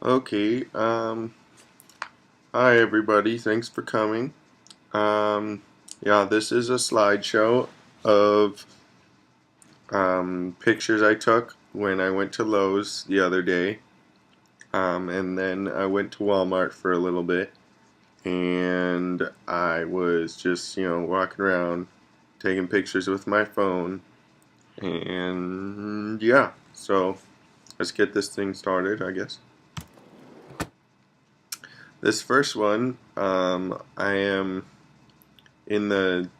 Okay, hi everybody, thanks for coming. Yeah, this is a slideshow of pictures I took when I went to Lowe's the other day. And then I went to Walmart for a little bit, and I was just, walking around taking pictures with my phone. And yeah, so let's get this thing started, I guess. This first one, I am in the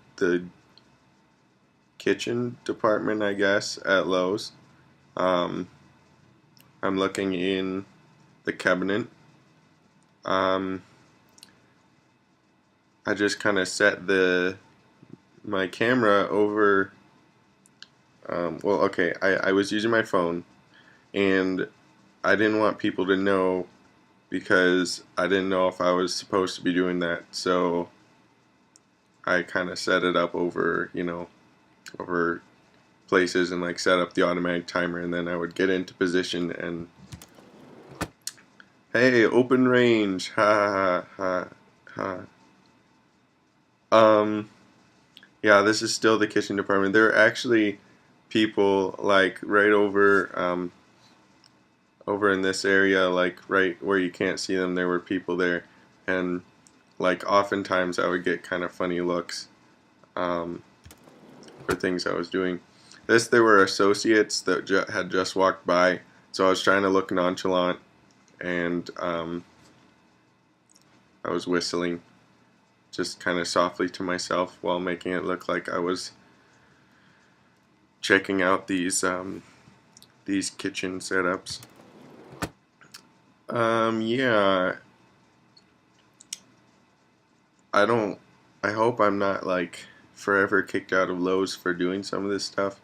kitchen department, I guess, at Lowe's. Um, I'm looking in the cabinet. Um, I just kind of set my camera over. Well, okay, I was using my phone, and I didn't want people to know because I didn't know if I was supposed to be doing that. So I kind of set it up over, over places and like set up the automatic timer, and then I would get into position and hey, open range, ha ha ha ha. Yeah, this is still the kitchen department. There are actually people like right over in this area, like right where you can't see them. There were people there, and like oftentimes I would get kind of funny looks um, for things I was doing. There were associates that had just walked by, so I was trying to look nonchalant, and I was whistling just kind of softly to myself while making it look like I was checking out these kitchen setups. Yeah, I don't. I hope I'm not like forever kicked out of Lowe's for doing some of this stuff.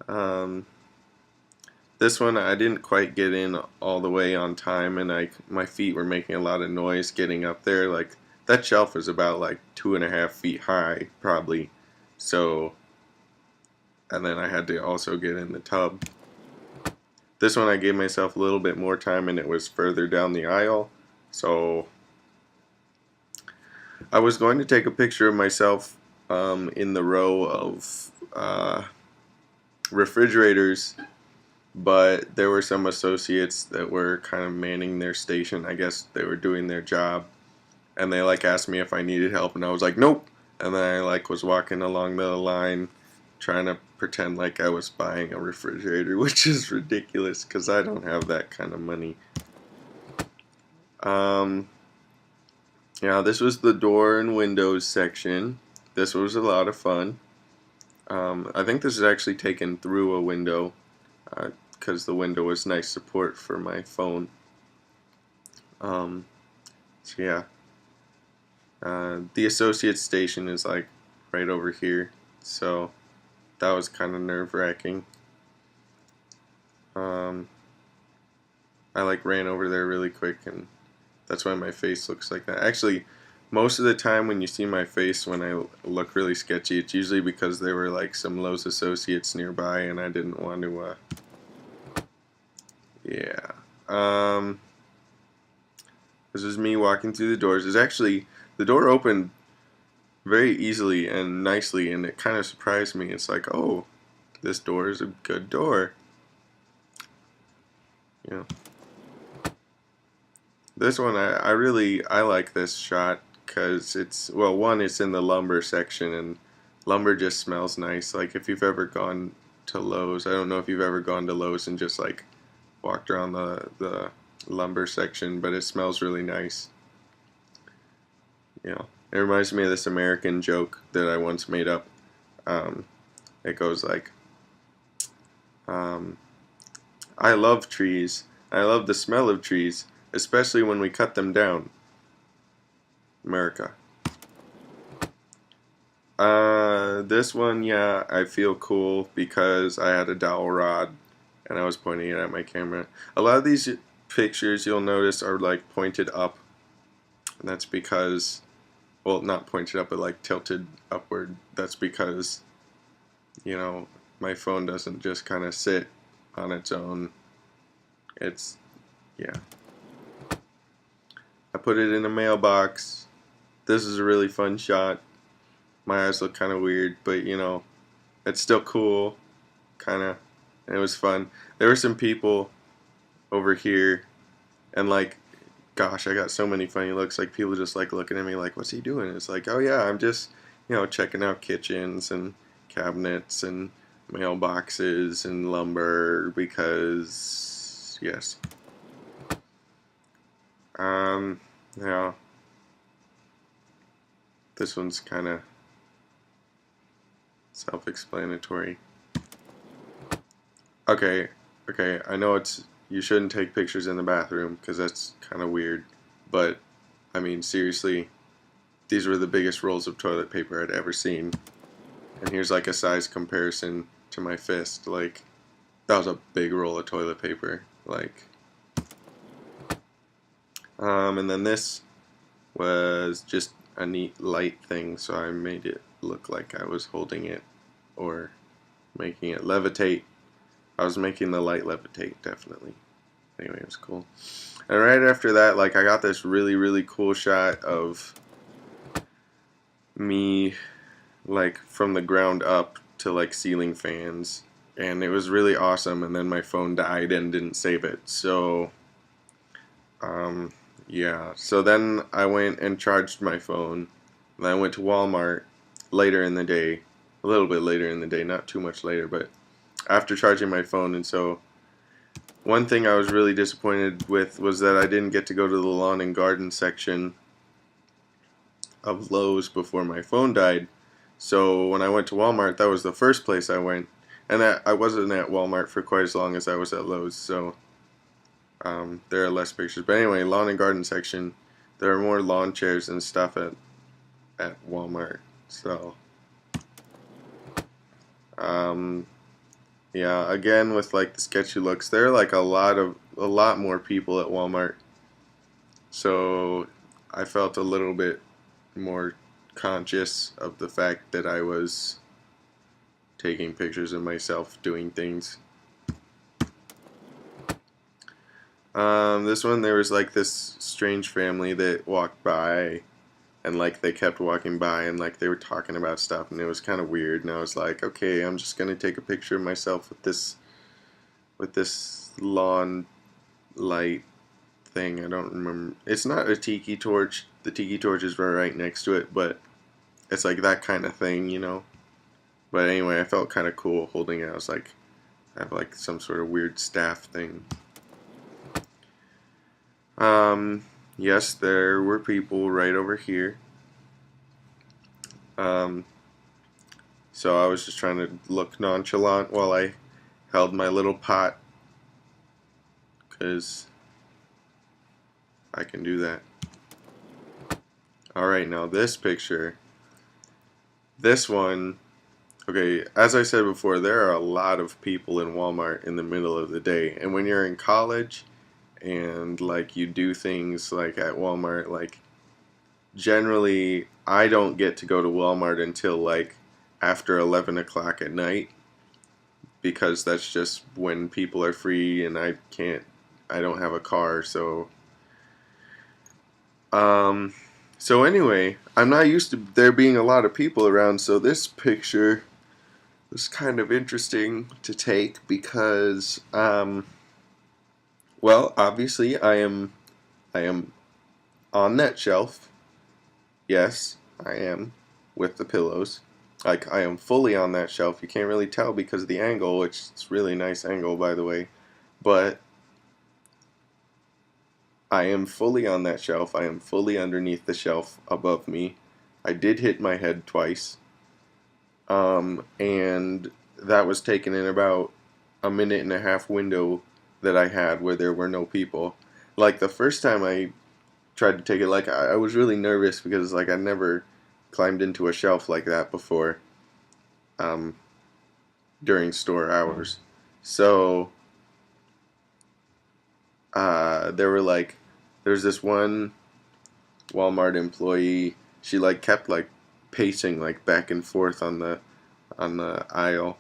Um, this one I didn't quite get in all the way on time, and my feet were making a lot of noise getting up there. Like that shelf is about like 2.5 feet high, probably. So, and then I had to also get in the tub. This one I gave myself a little bit more time, and it was further down the aisle. So I was going to take a picture of myself in the row of refrigerators, but there were some associates that were kind of manning their station. I guess they were doing their job, and they like asked me if I needed help, and I was like, nope. And then I like was walking along the line trying to pretend like I was buying a refrigerator, which is ridiculous because I don't have that kind of money. Um, yeah, this was the door and windows section. This was a lot of fun. I think this is actually taken through a window because the window was nice support for my phone. Um, so yeah, the associate station is like right over here, so that was kind of nerve-wracking. Um, I like ran over there really quick, and that's why my face looks like that. Actually, most of the time when you see my face when I look really sketchy, it's usually because there were like some Lowe's associates nearby, and I didn't want to. Yeah. Um, this is me walking through the doors. It's actually the door opened very easily and nicely, and it kind of surprised me. It's like, oh, this door is a good door. You know. This one, I like this shot because it's, well, one, it's in the lumber section, and lumber just smells nice. Like if you've ever gone to Lowe's, I don't know if you've ever gone to Lowe's and just like walked around the lumber section, but it smells really nice. It reminds me of this American joke that I once made up. Um, it goes like, um, I love trees. I love the smell of trees, especially when we cut them down. America. This one, yeah, I feel cool because I had a dowel rod and I was pointing it at my camera. A lot of these pictures you'll notice are like pointed up, and that's because, well, not pointed up, but like tilted upward. That's because, my phone doesn't just kind of sit on its own. It's, yeah. put it in a mailbox. This is a really fun shot. My eyes look kind of weird, but you know, it's still cool, kind of. And it was fun. There were some people over here, and like, gosh, I got so many funny looks. Like people just like looking at me like, "What's he doing?" It's like, "Oh yeah, I'm just, you know, checking out kitchens and cabinets and mailboxes and lumber because yes." Yeah. This one's kind of self-explanatory. Okay, okay, I know you shouldn't take pictures in the bathroom because that's kind of weird, but I mean seriously, these were the biggest rolls of toilet paper I'd ever seen. And here's like a size comparison to my fist. Like, that was a big roll of toilet paper. Like, and then this was just a neat light thing, so I made it look like I was holding it or making it levitate. I was making the light levitate, definitely. Anyway, it was cool. And right after that, like, I got this really, really cool shot of me, like, from the ground up to, like, ceiling fans. And it was really awesome, and then my phone died and didn't save it. So, yeah. So then I went and charged my phone. And I went to Walmart later in the day. A little bit later in the day, not too much later, but after charging my phone. And so one thing I was really disappointed with was that I didn't get to go to the lawn and garden section of Lowe's before my phone died. So when I went to Walmart, that was the first place I went. And I wasn't at Walmart for quite as long as I was at Lowe's, so there are less pictures. But anyway, lawn and garden section, there are more lawn chairs and stuff at Walmart. So, yeah, again with like the sketchy looks, there are like a lot more people at Walmart. So I felt a little bit more conscious of the fact that I was taking pictures of myself doing things. This one, there was like this strange family that walked by, and like they kept walking by, and like they were talking about stuff, and it was kind of weird. And I was like, okay, I'm just gonna take a picture of myself with this lawn light thing. I don't remember. It's not a tiki torch. The tiki torch is right next to it, but it's like that kind of thing, you know. But anyway, I felt kind of cool holding it. I was like, I have like some sort of weird staff thing. Yes, there were people right over here. So I was just trying to look nonchalant while I held my little pot, because I can do that. Alright, now this picture. This one, okay, as I said before, there are a lot of people in Walmart in the middle of the day. And when you're in college and like you do things like at Walmart, like generally I don't get to go to Walmart until like after 11 o'clock at night, because that's just when people are free and I don't have a car, so so anyway, I'm not used to there being a lot of people around, so this picture was kind of interesting to take because well, obviously I am on that shelf. Yes, I am, with the pillows. Like, I am fully on that shelf. You can't really tell because of the angle, which is a really nice angle, by the way. But I am fully on that shelf. I am fully underneath the shelf above me. I did hit my head twice. And that was taken in about a minute and a half window that I had where there were no people. Like, the first time I tried to take it, like, I was really nervous because, like, I never climbed into a shelf like that before during store hours. So there's this one Walmart employee. She like kept like pacing like back and forth on the aisle,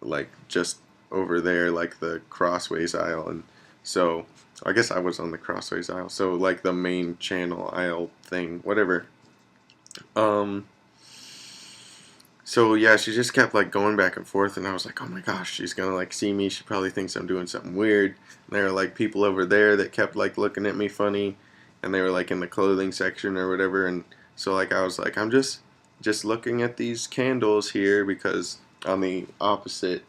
like just over there, like the crossways aisle. And So I guess I was on the crossways aisle. So like the main channel aisle thing, whatever. Um, so yeah, she just kept like going back and forth, and I was like, oh my gosh, she's gonna like see me. She probably thinks I'm doing something weird. And there were like people over there that kept like looking at me funny, and they were like in the clothing section or whatever. And so like I was like, I'm just looking at these candles here because on the opposite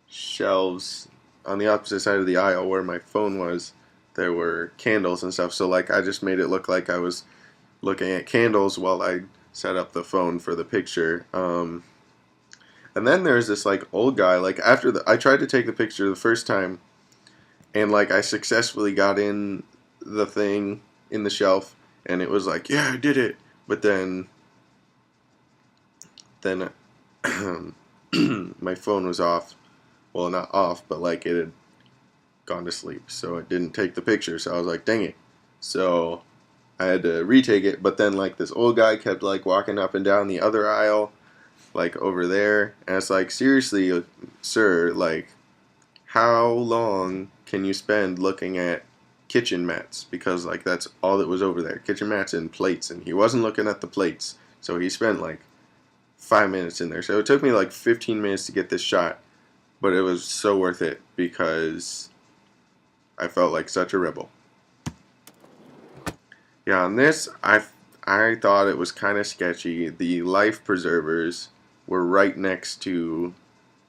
shelves, on the opposite side of the aisle where my phone was, there were candles and stuff. So like I just made it look like I was looking at candles while I set up the phone for the picture. And then there's this like old guy. Like after I tried to take the picture the first time, and like I successfully got in the thing in the shelf, and it was like, yeah, I did it. But then my phone was off. Well, not off, but like it had gone to sleep, so it didn't take the picture. So I was like, dang it. So I had to retake it, but then like this old guy kept like walking up and down the other aisle, like over there, and it's like, seriously, sir, like how long can you spend looking at kitchen mats? Because like that's all that was over there, kitchen mats and plates, and he wasn't looking at the plates, so he spent like 5 minutes in there. So it took me like 15 minutes to get this shot, but it was so worth it because I felt like such a rebel. Yeah, on this, I thought it was kind of sketchy. The life preservers were right next to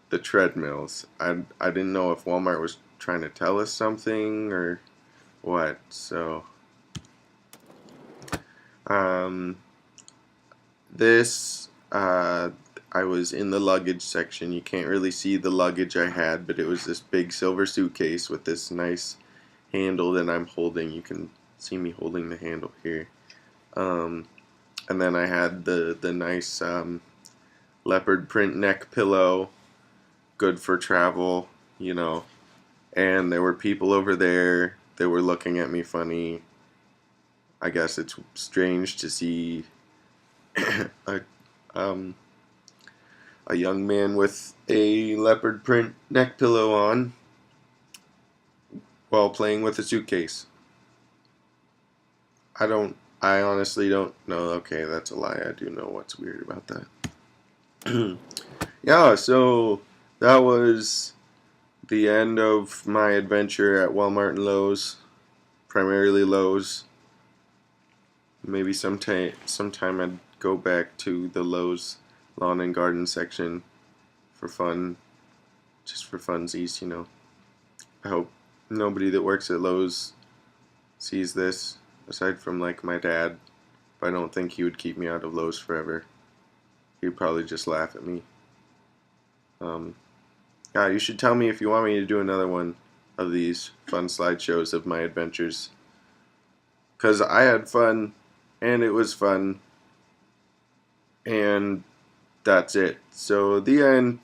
the treadmills. I didn't know if Walmart was trying to tell us something or what. So, um, this I was in the luggage section. You can't really see the luggage I had, but it was this big silver suitcase with this nice handle that I'm holding. You can see me holding the handle here. And then I had the nice leopard print neck pillow, good for travel, you know. And there were people over there that were looking at me funny. I guess it's strange to see a a young man with a leopard print neck pillow on while playing with a suitcase. I honestly don't know. Okay, that's a lie. I do know what's weird about that. Yeah, so that was the end of my adventure at Walmart and Lowe's, primarily Lowe's. Maybe sometime I'd go back to the Lowe's lawn and garden section for fun, just for funsies, you know. I hope nobody that works at Lowe's sees this, aside from like my dad. But I don't think he would keep me out of Lowe's forever. He'd probably just laugh at me. Yeah, you should tell me if you want me to do another one of these fun slideshows of my adventures. Because I had fun, and it was fun, and that's it. So, the end.